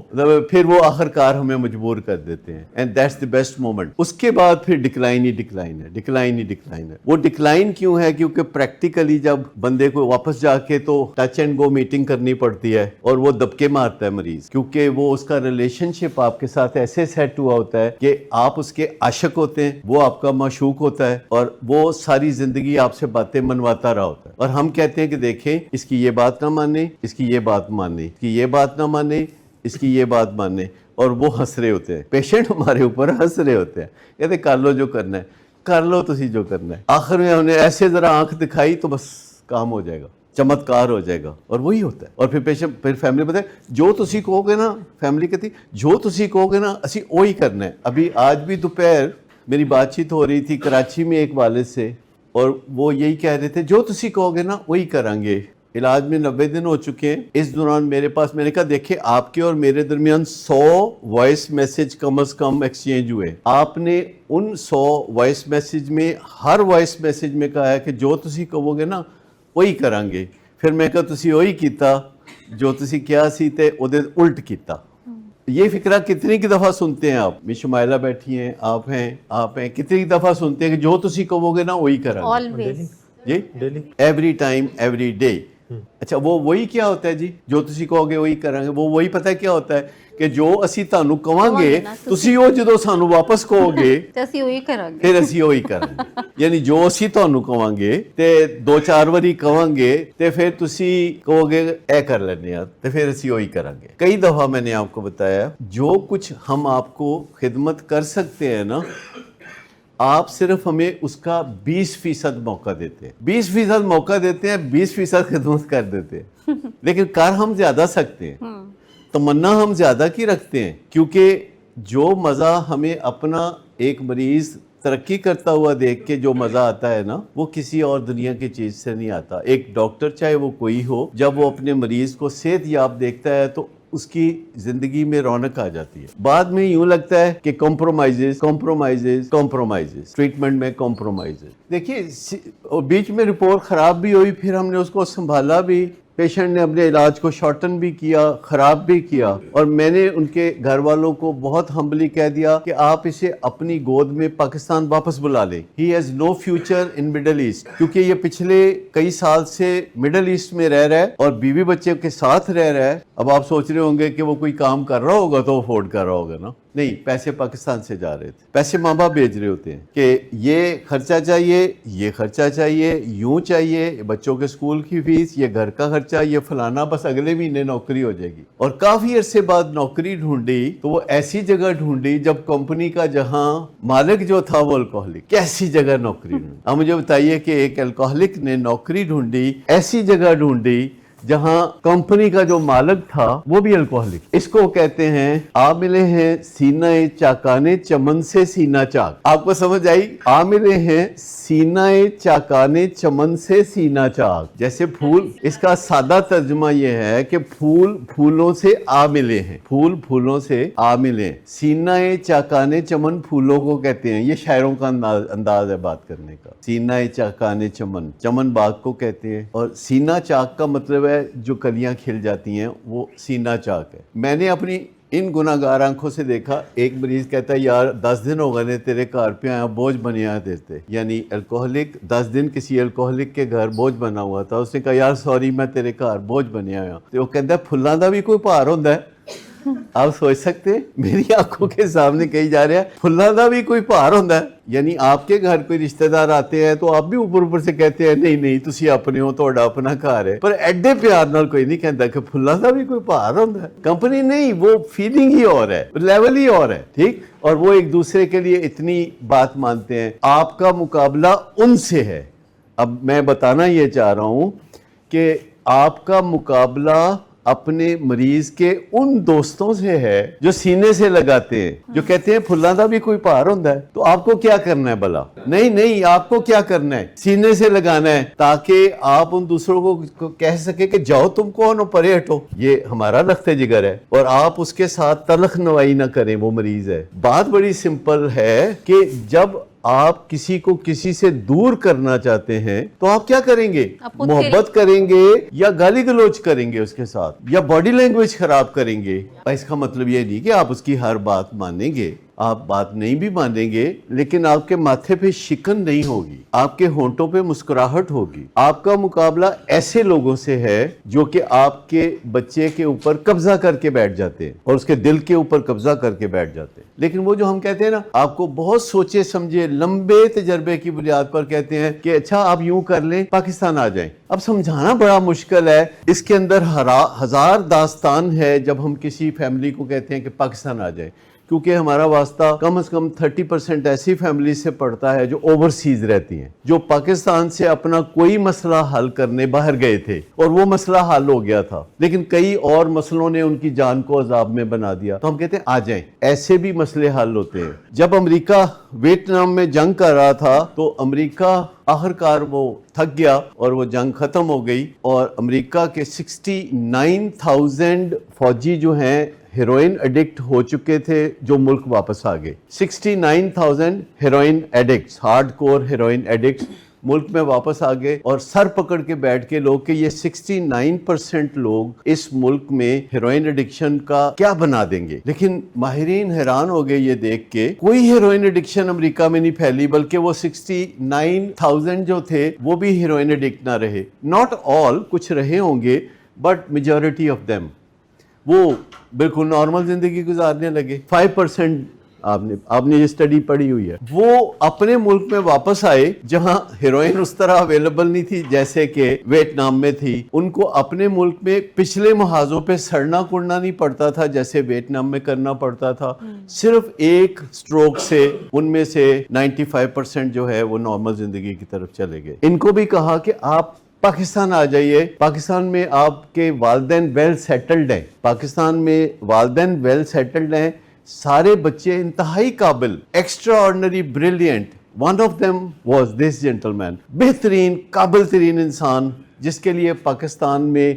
پھر وہ آخر کار ہمیں مجبور کر دیتے ہیں, and that's the best moment. اس کے بعد پھر ڈکلائن ہی ڈکلائن ہے, ڈکلائن ہی ڈکلائن ہے. وہ ڈکلائن کیوں ہے؟ کیونکہ پریکٹیکلی جب بندے کو واپس جا کے تو ٹچ اینڈ گو میٹنگ کرنی پڑتی ہے اور وہ دبکے مارتا ہے مریض, کیونکہ وہ اس کا ریلیشن شپ آپ کے ساتھ ایسے سیٹ ہوا ہوتا ہے کہ آپ اس کے عاشق ہوتے ہیں, وہ آپ کا معشوق ہوتا ہے اور وہ ساری زندگی آپ سے باتیں منواتا رہا ہوتا ہے. اور ہم کہتے ہیں کہ دیکھیں اس کی یہ بات نہ مانیں, اس کی یہ بات مانیں, اس کی یہ بات نہ مانیں, اس کی یہ بات ماننے, اور وہ ہنس رہے ہوتے ہیں. پیشنٹ ہمارے اوپر ہنس رہے ہوتے ہیں, کہتے کر لو جو کرنا ہے, کر لو تسی جو کرنا ہے. آخر میں ہم نے ایسے ذرا آنکھ دکھائی تو بس کام ہو جائے گا, چمتکار ہو جائے گا. اور وہی ہوتا ہے. اور پھر پیشنٹ, پھر فیملی بتائے جو تسی کہو گے نا, فیملی کہتی جو تسی کہو گے نا اسی وہی کرنا ہے. ابھی آج بھی دوپہر میری بات چیت ہو رہی تھی کراچی میں ایک والد سے, اور وہ یہی کہہ رہے تھے جو تسی کہو گے نا وہی کریں گے. علاج میں 90 دن ہو چکے ہیں. اس دوران میرے پاس, میں نے کہا دیکھیں آپ کے اور میرے درمیان 100 وائس میسج کم از کم ایکسچینج ہوئے. آپ نے ان 100 وائس میسج میں ہر وائس میسج میں کہا ہے کہ جو تسی کہو گے نا وہی کریں گے. پھر میں کہا تسی وہی کیتا جو تسی کیا سی تے اودے الٹ کیتا. یہ فکرہ کتنی کی دفعہ سنتے ہیں آپ؟ میں شمائلہ بیٹھی ہیں, آپ ہیں, کتنی دفعہ سنتے ہیں کہ جو تسی کہو گے نا وہی کریں گے. always. جی ایوری ٹائم ایوری ڈے. اچھا وہ وہی کیا ہوتا ہے جی جو تسی کہو گے وہی کریں گے؟ وہ وہی پتہ ہے کیا ہوتا ہے کہ جو اسی تانوں کہاں گے تسی وہ جدو سانوں واپس کہو گے تے اسی وہی کرانگے, پھر اسی وہی کریں گے. یعنی جو اسی تانوں کہاں گے تے 2-4 واری کہاں گے تے پھر تسی کہو گے اے کر لینے ہیں تے پھر اسی وہی کریں گے. کئی دفعہ میں نے آپ کو بتایا جو کچھ ہم آپ کو خدمت کر سکتے ہیں نا, آپ صرف ہمیں اس کا 20% موقع دیتے ہیں. 20% موقع دیتے ہیں, 20% خدمت کر دیتے ہیں. لیکن کر ہم زیادہ سکتے ہیں, تمنا ہم زیادہ کی رکھتے ہیں, کیونکہ جو مزہ ہمیں اپنا ایک مریض ترقی کرتا ہوا دیکھ کے جو مزہ آتا ہے نا وہ کسی اور دنیا کی چیز سے نہیں آتا. ایک ڈاکٹر چاہے وہ کوئی ہو جب وہ اپنے مریض کو صحت یاب دیکھتا ہے تو اس کی زندگی میں رونق آ جاتی ہے. بعد میں یوں لگتا ہے کہ کمپرومائزز ٹریٹمنٹ میں کمپرومائزز. دیکھیے بیچ میں رپورٹ خراب بھی ہوئی, پھر ہم نے اس کو سنبھالا بھی, پیشنٹ نے اپنے علاج کو شارٹن بھی کیا, خراب بھی کیا, اور میں نے ان کے گھر والوں کو بہت ہمبلی کہہ دیا کہ آپ اسے اپنی گود میں پاکستان واپس بلا لیں. He has no future in Middle East, کیونکہ یہ پچھلے کئی سال سے مڈل ایسٹ میں رہ رہا ہے اور بیوی بچے کے ساتھ رہ رہا ہے. اب آپ سوچ رہے ہوں گے کہ وہ کوئی کام کر رہا ہوگا تو افورڈ کر رہا ہوگا نا. نہیں, پیسے پاکستان سے جا رہے تھے, پیسے ماں باپ بھیج رہے ہوتے ہیں کہ یہ خرچہ چاہیے, یہ خرچہ چاہیے, یوں چاہیے, بچوں کے اسکول کی فیس, یہ گھر کا خرچہ, یہ فلانا, بس اگلے مہینے نوکری ہو جائے گی. اور کافی عرصے بعد نوکری ڈھونڈی تو وہ ایسی جگہ ڈھونڈی جب کمپنی کا جہاں مالک جو تھا وہ الکوہلک. کیسی جگہ نوکری ڈھونڈی؟ اب مجھے بتائیے کہ ایک الکوہلک نے نوکری ڈھونڈی, ایسی جگہ ڈھونڈی جہاں کمپنی کا جو مالک تھا وہ بھی الکوہلک. اس کو کہتے ہیں آ ملے ہیں سینہ چاکانے چمن سے سینہ چاک. آپ کو سمجھ آئی؟ آ ملے ہیں سینہ چاکانے چمن سے سینہ چاک. جیسے پھول, اس کا سادہ ترجمہ یہ ہے کہ پھول پھولوں سے آ ملے ہیں, پھول پھولوں سے آ ملے. سینہ چاکانے چمن پھولوں کو کہتے ہیں, یہ شاعروں کا انداز ہے بات کرنے کا. سینہ چاکانے چمن, چمن باغ کو کہتے ہیں, اور سینہ چاک کا مطلب ہے جو کلیاں کھل جاتی ہیں وہ سینہ چاک ہے. میں نے اپنی ان گناہگار آنکھوں سے دیکھا, ایک مریض کہتا ہے یار 10 دن ہو گئے تیرے گھر پہ آیا, بوجھ بنیا دیتے. یعنی الکوہلک 10 دن کسی الکوہلک کے گھر بوجھ بنا ہوا تھا. اس نے کہا یار سوری میں تیرے گھر بوجھ بنیا آیا. تو وہ کہتا ہے پھلاں دا بھی کوئی پہار ہوتا ہے. آپ سوچ سکتے ہیں میری آنکھوں کے سامنے کہی جا رہا ہے پھلاں دا بھی کوئی پہار ہوتا ہے. یعنی آپ کے گھر کوئی رشتہ دار آتے ہیں تو آپ بھی اوپر سے کہتے ہیں نہیں نہیں تسی اپنے ہو, تہاڈا اپنا گھر ہے, پر ایڈے پیار نال کوئی نہیں کہتا کہ پھلاں دا بھی کوئی پہار ہوتا ہے. کمپنی نہیں, وہ فیلنگ ہی اور ہے, لیول ہی اور ہے. ٹھیک, اور وہ ایک دوسرے کے لیے اتنی بات مانتے ہیں. آپ کا مقابلہ ان سے ہے. اب میں بتانا یہ چاہ رہا ہوں کہ آپ کا مقابلہ اپنے مریض کے ان دوستوں سے ہے جو سینے سے لگاتے ہیں, جو کہتے ہیں پھلاں دا بھی کوئی پہار ہوتا ہے. تو آپ کو کیا کرنا ہے بھلا؟ نہیں, آپ کو کیا کرنا ہے؟ سینے سے لگانا ہے تاکہ آپ ان دوسروں کو کہہ سکے کہ جاؤ تم کون ہو, پرے ہٹو. یہ ہمارا لخت جگر ہے, اور آپ اس کے ساتھ تلخ نوائی نہ کریں, وہ مریض ہے. بات بڑی سمپل ہے کہ جب آپ کسی کو کسی سے دور کرنا چاہتے ہیں تو آپ کیا کریں گے؟ محبت کریں گے یا گالی گلوچ کریں گے اس کے ساتھ, یا باڈی لینگویج خراب کریں گے. اس کا مطلب یہ نہیں کہ آپ اس کی ہر بات مانیں گے, آپ بات نہیں بھی مانیں گے, لیکن آپ کے ماتھے پہ شکن نہیں ہوگی, آپ کے ہونٹوں پہ مسکراہٹ ہوگی. آپ کا مقابلہ ایسے لوگوں سے ہے جو کہ آپ کے بچے کے اوپر قبضہ کر کے بیٹھ جاتے ہیں اور اس کے دل کے اوپر قبضہ کر کے بیٹھ جاتے ہیں. لیکن وہ جو ہم کہتے ہیں نا, آپ کو بہت سوچے سمجھے لمبے تجربے کی بنیاد پر کہتے ہیں کہ اچھا آپ یوں کر لیں, پاکستان آ جائیں. اب سمجھانا بڑا مشکل ہے, اس کے اندر ہزار داستان ہے جب ہم کسی فیملی کو کہتے ہیں کہ پاکستان آ جائیں, کیونکہ ہمارا واسطہ کم از کم 30% ایسی فیملی سے پڑتا ہے جو اوورسیز رہتی ہیں, جو پاکستان سے اپنا کوئی مسئلہ حل کرنے باہر گئے تھے اور وہ مسئلہ حل ہو گیا تھا, لیکن کئی اور مسئلوں نے ان کی جان کو عذاب میں بنا دیا. تو ہم کہتے ہیں آ جائیں. ایسے بھی مسئلے حل ہوتے ہیں. جب امریکہ ویتنام میں جنگ کر رہا تھا تو امریکہ آخرکار وہ تھک گیا اور وہ جنگ ختم ہو گئی, اور امریکہ کے 69,000 فوجی جو ہیں ہیروئن ایڈکٹ ہو چکے تھے جو ملک واپس آ گئے. 69,000 heroin addicts, hard core heroin addicts ملک میں واپس آ گئے, اور سر پکڑ کے بیٹھ کے لوگ کہ یہ 69% لوگ اس ملک میں ہیروئن ایڈکشن کا کیا بنا دیں گے. لیکن ماہرین حیران ہو گئے یہ دیکھ کے, کوئی ہیروئن ایڈکشن امریکہ میں نہیں پھیلی, بلکہ وہ 69,000 جو تھے وہ بھی ہیروئن ایڈکٹ نہ رہے. ناٹ آل, کچھ رہے ہوں گے, بٹ میجورٹی آف دیم وہ بالکل نارمل زندگی گزارنے لگے. 5% آپ نے یہ اسٹڈی پڑھی ہوئی ہے, وہ اپنے ملک میں واپس آئے جہاں ہیروئن اس طرح اویلیبل نہیں تھی جیسے کہ ویتنام میں تھی. ان کو اپنے ملک میں پچھلے محاذوں پہ سڑنا کڑنا نہیں پڑتا تھا جیسے ویتنام میں کرنا پڑتا تھا. صرف ایک سٹروک سے ان میں سے 95% جو ہے وہ نارمل زندگی کی طرف چلے گئے. ان کو بھی کہا کہ آپ پاکستان آ جائیے, پاکستان میں آپ کے والدین ویل سیٹلڈ ہیں, پاکستان میں والدین ویل سیٹلڈ ہیں, سارے بچے انتہائی قابل, extraordinary brilliant. One of them was this gentleman, بہترین قابل ترین انسان جس کے لیے پاکستان میں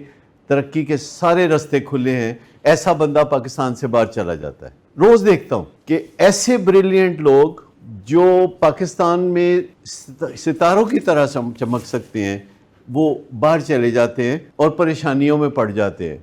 ترقی کے سارے راستے کھلے ہیں. ایسا بندہ پاکستان سے باہر چلا جاتا ہے. روز دیکھتا ہوں کہ ایسے بریلینٹ لوگ جو پاکستان میں ستاروں کی طرح چمک سکتے ہیں وہ باہر چلے جاتے ہیں اور پریشانیوں میں پڑ جاتے ہیں.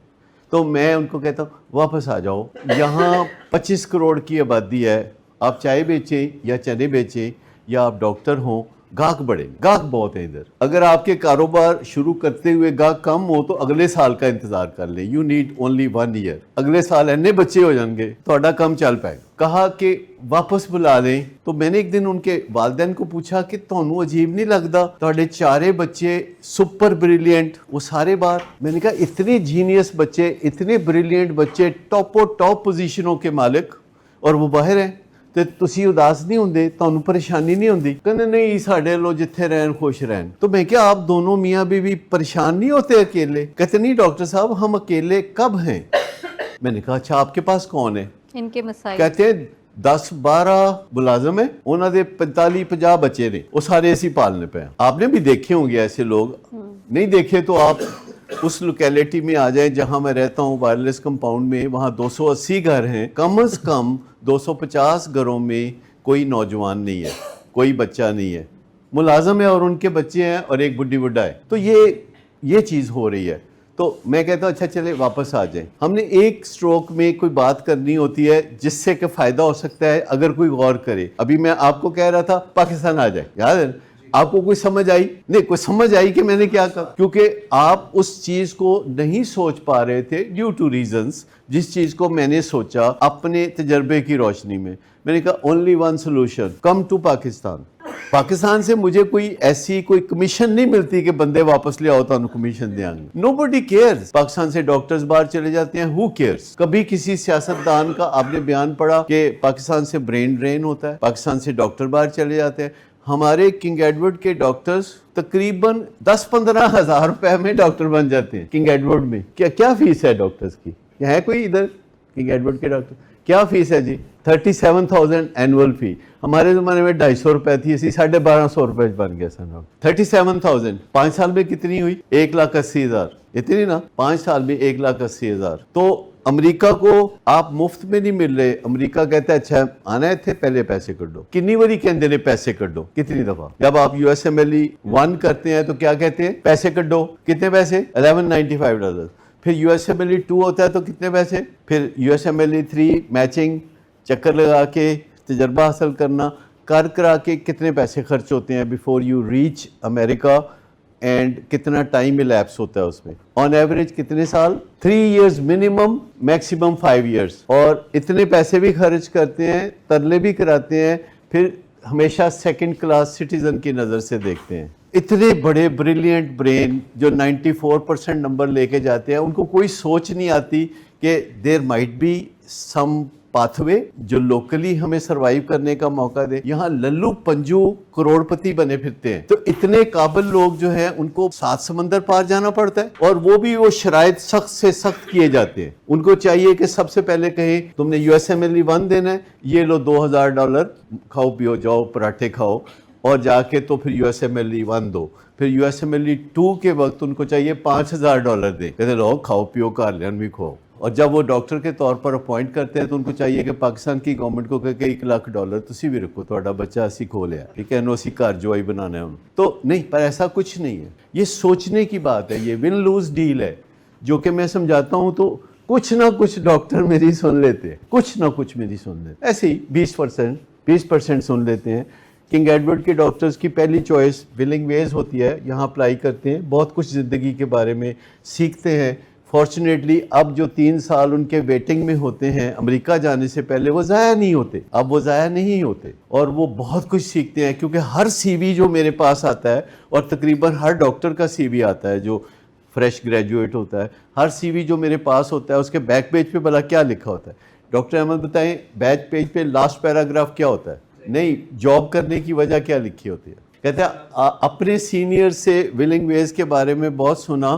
تو میں ان کو کہتا ہوں واپس آ جاؤ, یہاں 25 کروڑ کی آبادی ہے, آپ چائے بیچیں یا چنے بیچیں یا آپ ڈاکٹر ہوں, گاہک بڑھے, گاہک بہت ہیں ادھر. اگر آپ کے کاروبار شروع کرتے ہوئے گاہک کم ہو تو اگلے سال کا انتظار کر لیں. You need only 1 year. اگلے سال اینے بچے ہو جائیں گے تھوڑا کم چل پائے. کہا کہ واپس بلا لیں. تو میں نے ایک دن ان کے والدین کو پوچھا کہ تھانوں عجیب نہیں لگتا تھوڑے 4 بچے سپر بریلینٹ وہ سارے باہر؟ میں نے کہا اتنے جینیس بچے, اتنے بریلینٹ بچے, ٹاپ پوزیشنوں کے مالک, اور وہ باہر ہیں. تو تسی اداس نہیں ہوندے, تانوں پریشانی نہیں ہوندی؟ کہنے نہیں ساڈے لو جتھے رہن خوش رہن. تو میں کیا آپ دونوں میاں بیوی پریشان نہیں ہوتے اکیلے؟ کہتے نہیں ڈاکٹر صاحب ہم اکیلے کب ہیں. میں نے کہا اچھا آپ کے پاس کون ہے؟ ان کے مسائل. کہتے ہیں 10-12 ملازم ہیں, انہوں نے 45-50 بچے نے, وہ سارے ایسی پالنے پہ ہیں. آپ نے بھی دیکھے ہوں گے ایسے لوگ, نہیں دیکھے تو آپ اس لوکیلٹی میں آ جائیں جہاں میں رہتا ہوں, وائرلیس کمپاؤنڈ میں. وہاں 280 گھر ہیں, کم از کم 250 گھروں میں کوئی نوجوان نہیں ہے, کوئی بچہ نہیں ہے. ملازم ہے اور ان کے بچے ہیں اور ایک بڈھی بڈھا ہے. تو یہ چیز ہو رہی ہے. تو میں کہتا ہوں اچھا چلے واپس آ جائیں. ہم نے ایک سٹروک میں کوئی بات کرنی ہوتی ہے جس سے کہ فائدہ ہو سکتا ہے اگر کوئی غور کرے. ابھی میں آپ کو کہہ رہا تھا پاکستان آ جائے, یاد ہے آپ کو کوئی سمجھ آئی؟ نہیں, کوئی سمجھ آئی کہ میں نے کیا کہا؟ کیونکہ آپ اس چیز کو نہیں سوچ پا رہے تھے ڈیو ٹو ریزنز. جس چیز کو میں نے سوچا اپنے تجربے کی روشنی میں نے کہا only one solution, come to Pakistan. Pakistan سے مجھے کوئی کمیشن نہیں ملتی کہ بندے واپس لے آؤ تو انہوں کمیشن دیں گے. نو بڈی کیئرز. پاکستان سے ڈاکٹرز باہر چلے جاتے ہیں, ہو کیئرز. کبھی کسی سیاستدان کا آپ نے بیان پڑھا کہ پاکستان سے برین ڈرین ہوتا ہے, پاکستان سے ڈاکٹر باہر چلے جاتے ہیں. ہمارے کنگ ایڈورڈ کے ڈاکٹرز تقریباً 10-15 ہزار روپے میں ڈاکٹر بن جاتے ہیں کنگ ایڈورڈ میں. کیا فیس ہے ڈاکٹرز کی؟ ہے کوئی ادھر کنگ ایڈورڈ کے ڈاکٹر کیا فیس ہے جی؟ 37,000 اینول فی. ہمارے زمانے میں 250 روپے تھی, اسی 1250 روپے بن گیا سر. 37,000 5 سال میں کتنی ہوئی؟ 1,80,000. اتنی نا, 5 سال میں 1,80,000. تو امریکہ کو آپ مفت میں نہیں مل رہے. امریکہ کہتا ہے اچھا آنا ہے تھے پہلے پیسے کر دو. کنی باری کہندے نے پیسے کر دو, کتنی دفعہ. جب آپ USMLE 1 کرتے ہیں تو کیا کہتے ہیں؟ پیسے کر دو. کتنے پیسے؟ $1195. پھر USMLE 2 ہوتا ہے تو کتنے پیسے؟ پھر USMLE 3 میچنگ, چکر لگا کے تجربہ حاصل کرنا, کرا کے کتنے پیسے خرچ ہوتے ہیں before you reach America, and کتنا ٹائم الیپس ہوتا ہے اس میں. آن ایوریج کتنے سال؟ 3 ایئرز منیمم, میکسیمم 5 ایئرز. اور اتنے پیسے بھی خرچ کرتے ہیں, ترلے بھی کراتے ہیں, پھر ہمیشہ سیکنڈ کلاس سٹیزن کی نظر سے دیکھتے ہیں. اتنے بڑے بریلینٹ برین جو 94% نمبر لے کے جاتے ہیں, ان کو کوئی سوچ نہیں آتی کہ there might be some pathway جو لوکلی ہمیں سروائیو کرنے کا موقع دے. یہاں للو پنجو کروڑ پتی بنے پھرتے ہیں. تو اتنے قابل لوگ جو ہیں ان کو 7 سمندر پار جانا پڑتا ہے, اور وہ بھی وہ شرائط سخت سے سخت کیے جاتے ہیں. ان کو چاہیے کہ سب سے پہلے کہیں تم نے USMLE 1 دینا ہے, یہ لو $2,000 کھاؤ پیو جاؤ پراٹھے کھاؤ, اور جا کے تو پھر USMLE 1 دو. پھر USMLE 2 کے وقت ان کو چاہیے $5,000 دیں, کہتے لو کھاؤ پیو کر لین بھی کھاؤ. اور جب وہ ڈاکٹر کے طور پر اپوائنٹ کرتے ہیں تو ان کو چاہیے کہ پاکستان کی گورنمنٹ کو کہے کہ $1,00,000 تسی بھی رکھو, تھوڑا بچہ اسی کھو لیا, ٹھیک ہے, اسی گھر جو آئی بنانا ہے انہوں. تو نہیں, پر ایسا کچھ نہیں ہے. یہ سوچنے کی بات ہے, یہ ون لوز ڈیل ہے جو کہ میں سمجھاتا ہوں تو کچھ نہ کچھ ڈاکٹر میری سن لیتے ہیں, کچھ نہ کچھ میری سن لیتے ہیں. ایسے ہی 20% سن لیتے ہیں. کنگ ایڈورڈ کے ڈاکٹرز کی پہلی چوائس ولنگ ویز ہوتی ہے, یہاں اپلائی کرتے ہیں, بہت کچھ زندگی کے بارے میں سیکھتے ہیں. فارچونیٹلی اب جو 3 سال ان کے ویٹنگ میں ہوتے ہیں امریکہ جانے سے پہلے, وہ ضائع نہیں ہوتے. اب وہ ضائع نہیں ہوتے اور وہ بہت کچھ سیکھتے ہیں, کیونکہ ہر CV جو میرے پاس آتا ہے, اور تقریباً ہر ڈاکٹر کا CV آتا ہے جو فریش گریجویٹ ہوتا ہے, ہر CV جو میرے پاس ہوتا ہے اس کے بیک پیج پہ بھلا کیا لکھا ہوتا ہے؟ ڈاکٹر احمد بتائیں بیک پیج پہ لاسٹ پیراگراف کیا ہوتا ہے؟ نہیں, جاب کرنے کی وجہ کیا لکھی ہوتی ہے؟ کہتے ہیں اپنے سینئر سے ولنگ ویز کے بارے میں بہت سنا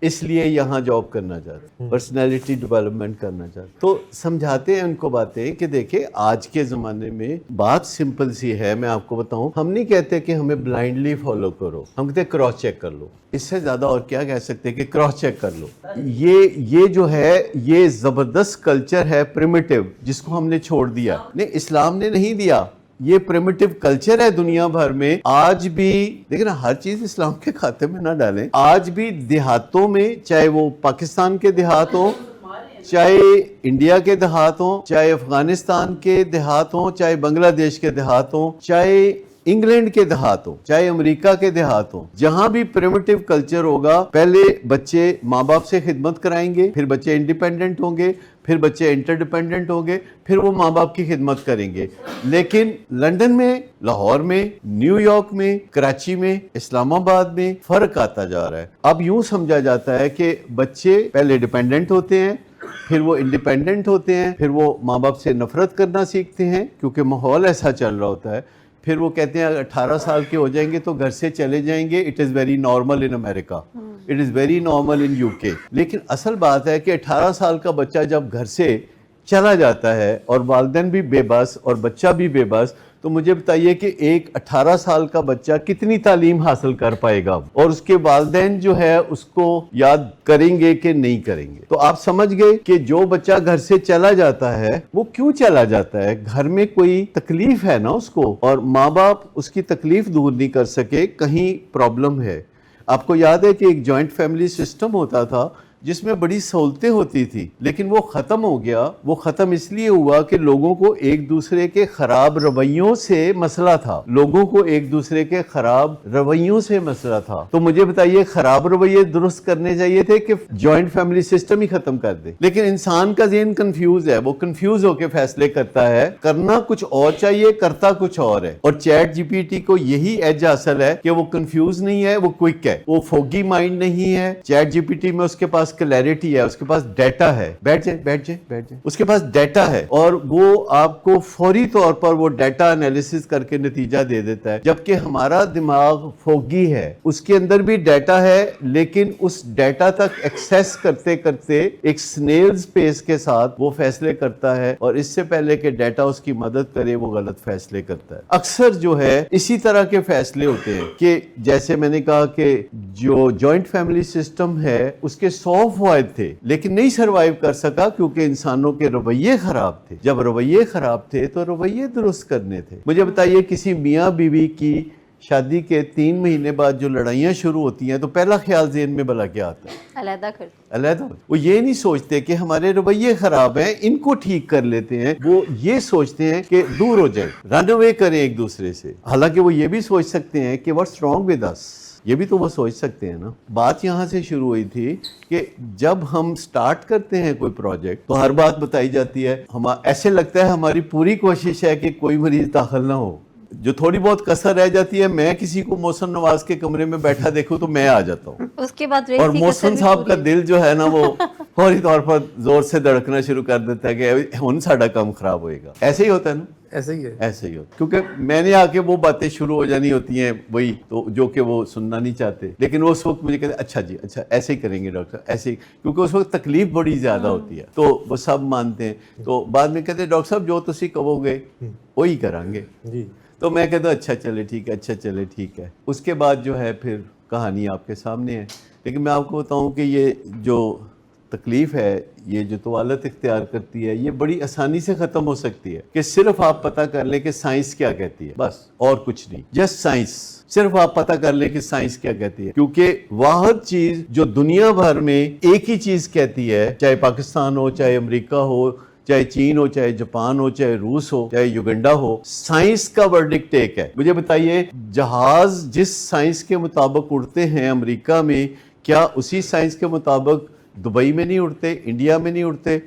اس لیے یہاں جاب کرنا چاہتے ہیں, پرسنالٹی ڈیولپمنٹ کرنا چاہتے ہیں. تو سمجھاتے ہیں ان کو باتیں کہ دیکھیں آج کے زمانے میں بات سمپل سی ہے, میں آپ کو بتاؤں, ہم نہیں کہتے کہ ہمیں بلائنڈلی فالو کرو, ہم کہتے ہیں کراس چیک کر لو. اس سے زیادہ اور کیا کہہ سکتے ہیں کہ کراس چیک کر لو. یہ جو ہے یہ زبردست کلچر ہے پریمیٹیو, جس کو ہم نے چھوڑ دیا. نہیں, اسلام نے نہیں دیا, یہ پریمیٹیو کلچر ہے دنیا بھر میں. آج بھی دیکھیں نا, ہر چیز اسلام کے کھاتے میں نہ ڈالیں. آج بھی دیہاتوں میں, چاہے وہ پاکستان کے دیہات ہوں, چاہے انڈیا کے دیہات ہوں, چاہے افغانستان کے دیہات ہوں, چاہے بنگلہ دیش کے دیہات ہوں, چاہے انگلینڈ کے دیہات ہوں, چاہے امریکہ کے دیہات ہوں, جہاں بھی پریمیٹیو کلچر ہوگا, پہلے بچے ماں باپ سے خدمت کرائیں گے, پھر بچے انڈیپینڈنٹ ہوں گے, پھر بچے انٹر ڈیپینڈنٹ ہوں گے, پھر وہ ماں باپ کی خدمت کریں گے. لیکن لندن میں, لاہور میں, نیو یارک میں, کراچی میں, اسلام آباد میں فرق آتا جا رہا ہے. اب یوں سمجھا جاتا ہے کہ بچے پہلے ڈیپینڈنٹ ہوتے ہیں, پھر وہ انڈیپینڈنٹ ہوتے ہیں, پھر وہ ماں باپ سے نفرت کرنا سیکھتے ہیں کیونکہ ماحول ایسا چل رہا ہوتا ہے. پھر وہ کہتے ہیں اگر 18 سال کے ہو جائیں گے تو گھر سے چلے جائیں گے. It is very normal in America, it is very normal in you کے. لیکن اصل بات ہے کہ 18 سال کا بچہ جب گھر سے چلا جاتا ہے اور والدین بھی بے بس اور بچہ بھی بے بس, تو مجھے بتائیے کہ ایک 18 سال کا بچہ کتنی تعلیم حاصل کر پائے گا, اور اس کے والدین جو ہے اس کو یاد کریں گے کہ نہیں کریں گے. تو آپ سمجھ گئے کہ جو بچہ گھر سے چلا جاتا ہے وہ کیوں چلا جاتا ہے. گھر میں کوئی تکلیف ہے نا اس کو, اور ماں باپ اس کی تکلیف دور نہیں کر سکے, کہیں پرابلم ہے. آپ کو یاد ہے کہ ایک جوائنٹ فیملی سسٹم ہوتا تھا جس میں بڑی سہولتیں ہوتی تھی, لیکن وہ ختم ہو گیا. وہ ختم اس لیے ہوا کہ لوگوں کو ایک دوسرے کے خراب رویوں سے مسئلہ تھا, لوگوں کو ایک دوسرے کے خراب رویوں سے مسئلہ تھا. تو مجھے بتائیے خراب رویے درست کرنے چاہیے تھے کہ جوائنٹ فیملی سسٹم ہی ختم کر دے. لیکن انسان کا ذہن کنفیوز ہے, وہ کنفیوز ہو کے فیصلے کرتا ہے, کرنا کچھ اور چاہیے, کرتا کچھ اور ہے. اور چیٹ جی پی ٹی کو یہی ایج حاصل ہے کہ وہ کنفیوز نہیں ہے, وہ کوئک ہے, وہ فوگی مائنڈ نہیں ہے. چیٹ جی پی ٹی میں اس کے پاس کلیئرٹی ہے, اس کے پاس ڈیٹا ہے, بیٹھ جائے, اس کے پاس ڈیٹا ہے, اور وہ آپ کو فوری طور پر وہ ڈیٹا انالیسس کر کے نتیجہ دے دیتا ہے. جبکہ ہمارا دماغ فوگی ہے, اس کے اندر بھی ڈیٹا ہے, لیکن اس ڈیٹا تک ایکسیس کرتے کرتے ایک سنیل سپیس کے ساتھ وہ فیصلے کرتا ہے, اور اس سے پہلے کہ ڈیٹا اس کی مدد کرے وہ غلط فیصلے کرتا ہے. اکثر جو ہے اسی طرح کے فیصلے ہوتے ہیں کہ جیسے میں نے کہا کہ جو جوائنٹ فیملی سسٹم ہے اس کے 100 فوائد تھے, لیکن نہیں سروائیو کر سکا کیونکہ انسانوں کے رویے خراب تھے. جب رویے خراب تھے تو رویے درست کرنے تھے. مجھے بتائیے کسی میاں بیوی کی شادی کے 3 مہینے بعد جو لڑائیاں شروع ہوتی ہیں تو پہلا خیال ذہن میں بھلا کیا آتا ہے؟ علیحدہ کر دو. علیحدہ. وہ یہ نہیں سوچتے کہ ہمارے رویے خراب ہیں, ان کو ٹھیک کر لیتے ہیں. وہ یہ سوچتے ہیں کہ دور ہو جائیں, رن اوے کریں ایک دوسرے سے. حالانکہ وہ یہ بھی سوچ سکتے ہیں کہ واٹس رانگ ود اس, یہ بھی تو وہ سوچ سکتے ہیں نا. بات یہاں سے شروع ہوئی تھی کہ جب ہم سٹارٹ کرتے ہیں کوئی پروجیکٹ تو ہر بات بتائی جاتی ہے. ایسے لگتا ہے ہماری پوری کوشش ہے کہ کوئی مریض داخل نہ ہو. جو تھوڑی بہت کسر رہ جاتی ہے, میں کسی کو محسن نواز کے کمرے میں بیٹھا دیکھوں تو میں آ جاتا ہوں, اس کے بعد اور محسن صاحب کا دل جو ہے نا وہ فوری طور پر زور سے دھڑکنا شروع کر دیتا ہے کہ ہن ساڈا کام خراب ہوئے گا. ایسے ہی ہوتا ہے نا, ایسے ہی ہے, ایسے ہی ہوتا. کیونکہ میں نے آ کے وہ باتیں شروع ہو جانی ہوتی ہیں وہی تو جو کہ وہ سننا نہیں چاہتے, لیکن وہ اس وقت مجھے کہتے ہیں اچھا جی اچھا ایسے ہی کریں گے ڈاکٹر, ایسے ہی, کیونکہ اس وقت تکلیف بڑی زیادہ ہوتی ہے تو وہ سب مانتے ہیں. تو بعد میں کہتے ہیں ڈاکٹر صاحب جو تسی کہو گے وہی کریں گے. جی. تو میں کہتا ہوں اچھا چلے ٹھیک ہے, اچھا چلے ٹھیک ہے. اس کے بعد جو ہے پھر کہانی آپ کے سامنے ہے. لیکن میں آپ کو بتاؤں کہ یہ جو تکلیف ہے, یہ جو طوالت اختیار کرتی ہے, یہ بڑی آسانی سے ختم ہو سکتی ہے کہ صرف آپ پتہ کر لیں کہ سائنس کیا کہتی ہے, بس اور کچھ نہیں, جسٹ سائنس. صرف آپ پتہ کر لیں کہ سائنس کیا کہتی ہے, کیونکہ واحد چیز جو دنیا بھر میں ایک ہی چیز کہتی ہے, چاہے پاکستان ہو, چاہے امریکہ ہو, چاہے چین ہو, چاہے جاپان ہو, چاہے روس ہو, چاہے یوگنڈا ہو, سائنس کا ورڈکٹ ایک ہے. مجھے بتائیے جہاز جس سائنس کے مطابق اڑتے ہیں امریکہ میں, کیا اسی سائنس کے مطابق دبئی میں نہیں اڑتے, انڈیا میں نہیں اڑتے,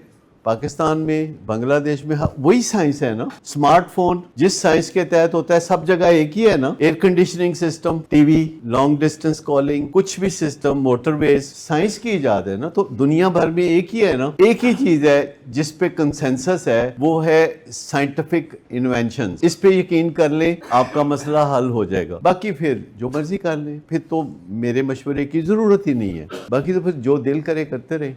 پاکستان میں بنگلہ دیش میں وہی سائنس ہے نا. اسمارٹ فون جس سائنس کے تحت ہوتا ہے سب جگہ ایک ہی ہے نا. Air conditioning system, T V, long distance calling, کچھ بھی سسٹم, موٹر ویز, سائنس کی ایجاد ہے نا. تو دنیا بھر میں ایک ہی ہے نا, ایک ہی چیز ہے جس پہ کنسنسس ہے, وہ ہے سائنٹیفک انوینشن. اس پہ یقین کر لیں آپ کا مسئلہ حل ہو جائے گا. باقی پھر جو مرضی کر لیں, پھر تو میرے مشورے کی ضرورت ہی نہیں ہے. باقی تو پھر جو دل کرے کرتے رہیں.